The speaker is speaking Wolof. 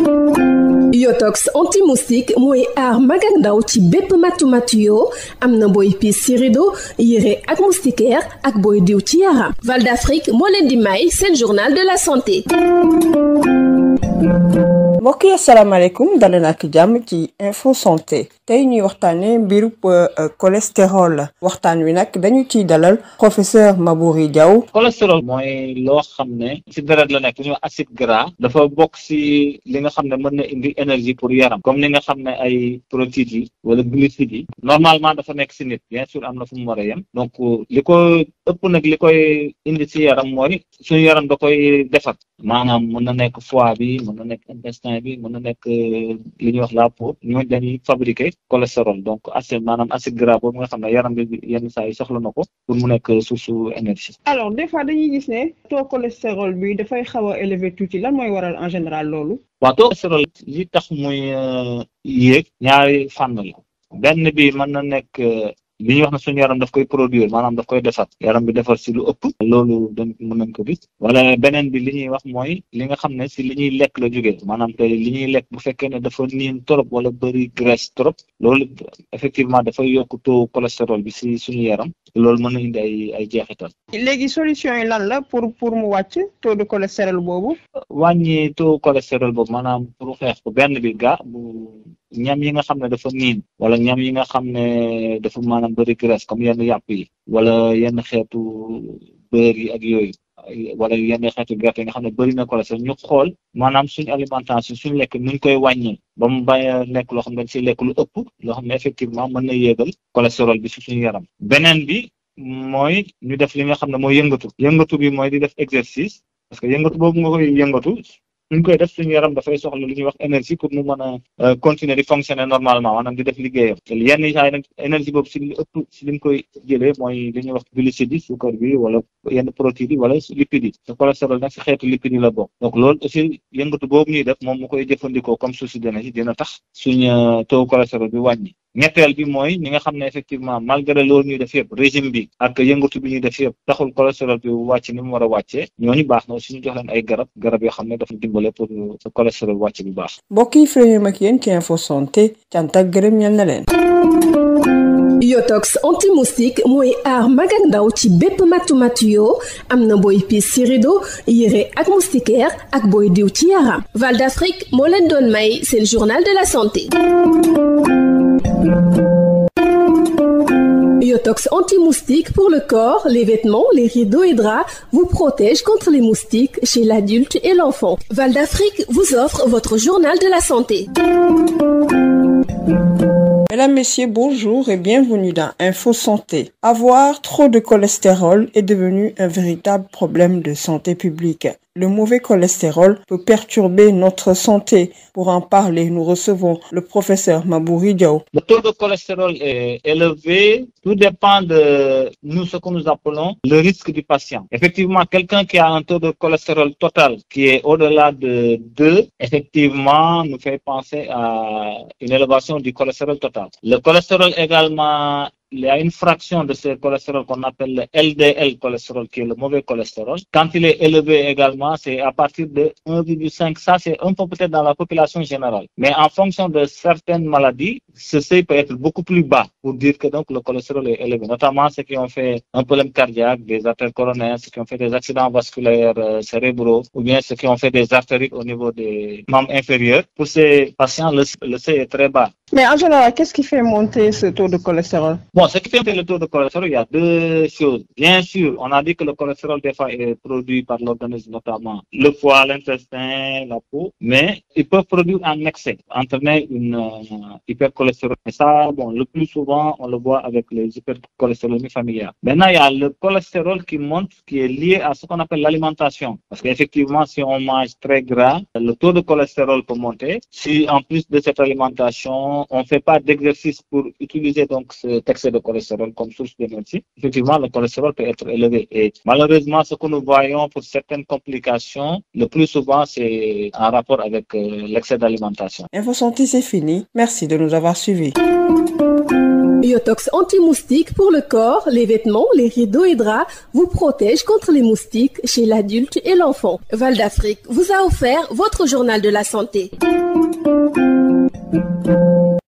Yotox anti-moustique mooy aar mag ak ndaw ci bépp matu-matu yoo am na booy piis ci rido yére ak moustiquaire ak booy diw ci yaram. Val d'Afrique moo leen di may seen journal de la santé. mbokk yi asalaamaaleykum daleen ak jàmm ci info santé tey ñuy waxtaane mbiru cholestérol waxtaan wi nag dañu ciy dalal professeur Maboury Diaw. cholestérol mooy loo xam ne ci deret la nekk lu ñuy acide gras dafa bokk ci li nga xam ne mën na indi énergie pour yaram comme li nga xam ne ay protéines yi wala glucides yi normalement dafa nekk ci nit bien sûr am na fu mu war a yem donc li ko ëpp nag li koy indi ci yaram mooy suñu yaram da koy defar maanaam mën na nekk foie bi mën na nekk intestin bi mën na nekk li ñuy wax la peau ñooñu dañuy fabriquer cholestérol donc acide gras boobu nga xam ne yaram bi yenn saa yi soxla na ko pour mu nekk source énergie. alors des fois dañuy gis ne taux cholestérol bi dafay xaw a élevé tuuti lan mooy waral en général loolu. waaw taux cholestérol li tax muy yéeg ñaari fànn la benn bi mën na nekk li ñuy wax ne suñu yaram daf koy produire maanaam daf koy defar yaram bi defar si lu ëpp loolu dañ mën nañ ko gis wala beneen bi li ñuy wax mooy li nga xam ne si li ñuy lekk la jógee maanaam te li ñuy lekk bu fekkee ne dafa niin trop wala bëri graisse trop loolu effectivement dafay yokk taux cholestérol bi si suñu yaram loolu mën na indi ay jeexital. léegi solution yi lan la pour mu wàcc taux de cholestérol boobu. wàññi taux cholestérol boobu maanaam pour xeex ko benn bi ñam yi nga xam ne dafa niin wala ñam yi nga xam ne dafa maanaam bëri graisse comme yenn yàpp yi wala yenn xeetu beurre yi ak yooyu wala yenn xeetu gerte yi nga xam ne bëri na cholestérol ñu xool maanaam suñu alimentation suñu lekk nuñ koy wàññi ba mu bañ a nekk loo xam ne dañ siy lekk lu ëpp loo xam ne effectivement mën na yéegal cholestérol bi si suñu yaram beneen bi mooy ñu def li nga xam ne mooy yëngatu bi mooy di def exercice parce que yëngatu boobu nga koy yëngatu suñ koy def suñu yaram dafay soxla lu ñuy wax énergie pour mu mën a continuer di fonctionner normalement maanaam di def liggéeyam yenn saa yi nag énergie boobu si li ëpp si li mu koy jëlee mooy li ñuy wax glucides yi suukar bi wala yenn protéines yi wala lipides yi te cholestérol nag si xeetu lipides yi la bokk donc loolu aussi yëngatu boobu ñuy def moom mu koy jëfandikoo comme source d'énergie dina tax suñ taux cholestérol bi wàññi. ñetteel bi mooy ñi nga xam ne effectivement malgré loolu ñuy def yëpp régime bi ak yëngatu bi ñuy def yëpp taxul cholestérol bi wàcc ni mu war a wàccee ñooñu baax na aussi ñu jox leen ay garab yoo xam ne dafa dimbale pour cholestérol wàcc bu baax. mbokk yi fi ak yéen ci info santé cant ak gërëm ñeel na leen. Yotox anti-moustique mooy aar mag ak ndaw ci bépp matu-matu yoo am na booy piis ci rido yére ak moustiquaire ak booy diw ci yaram. Val d'Afrique moo leen doon may seen journal de la santé. Yotox anti-moustique pour le corps, les vêtements, les rideaux et draps vous protège contre les moustiques chez l'adulte et l'enfant. Val d'Afrique vous offre votre journal de la santé. Mesdames, Messieurs, bonjour et bienvenue dans Info Santé. Avoir trop de cholestérol est devenu un véritable problème de santé publique. Le mauvais cholestérol peut perturber notre santé. Pour en parler, nous recevons le professeur Maboury Diaw. Le taux de cholestérol est élevé. Tout dépend de nous, ce que nous appelons le risque du patient. Effectivement, quelqu'un qui a un taux de cholestérol total qui est au-delà de 2, effectivement, nous fait penser à une élévation du cholestérol total. Le cholestérol également, il y a une fraction de ce cholestérol qu'on appelle le LDL cholestérol, qui est le mauvais cholestérol. Quand il est élevé également, c'est à partir de 1,5. Ça, c'est un peu peut-être dans la population générale. Mais en fonction de certaines maladies, ce seuil peut être beaucoup plus bas pour dire que donc le cholestérol est élevé. Notamment ceux qui ont fait un problème cardiaque, des artères coronaires, ceux qui ont fait des accidents vasculaires cérébraux, ou bien ceux qui ont fait des artérites au niveau des membres inférieurs. Pour ces patients, le seuil est très bas. Mais en général, qu'est-ce qui fait monter ce taux de cholestérol? Bon, ce qui fait monter le taux de cholestérol, il y a deux choses. Bien sûr, on a dit que le cholestérol, des fois, est produit par l'organisme, notamment le foie, l'intestin, la peau, mais il peut produire en excès, entraîner une hypercholestérolémie. Et ça, bon, le plus souvent, on le voit avec les hypercholestérolémies familiales. Maintenant, il y a le cholestérol qui monte, qui est lié à ce qu'on appelle l'alimentation. Parce qu'effectivement, si on mange très gras, le taux de cholestérol peut monter. Si, en plus de cette alimentation, on ne fait pas d'exercice pour utiliser donc cet excès de cholestérol comme source d'énergie, effectivement, le cholestérol peut être élevé. Et malheureusement, ce que nous voyons pour certaines complications, le plus souvent, c'est en rapport avec l'excès d'alimentation. Info Santé, c'est fini. Merci de nous avoir suivis. Yotox anti-moustique pour le corps, les vêtements, les rideaux et draps vous protège contre les moustiques chez l'adulte et l'enfant. Val d'Afrique vous a offert votre journal de la santé.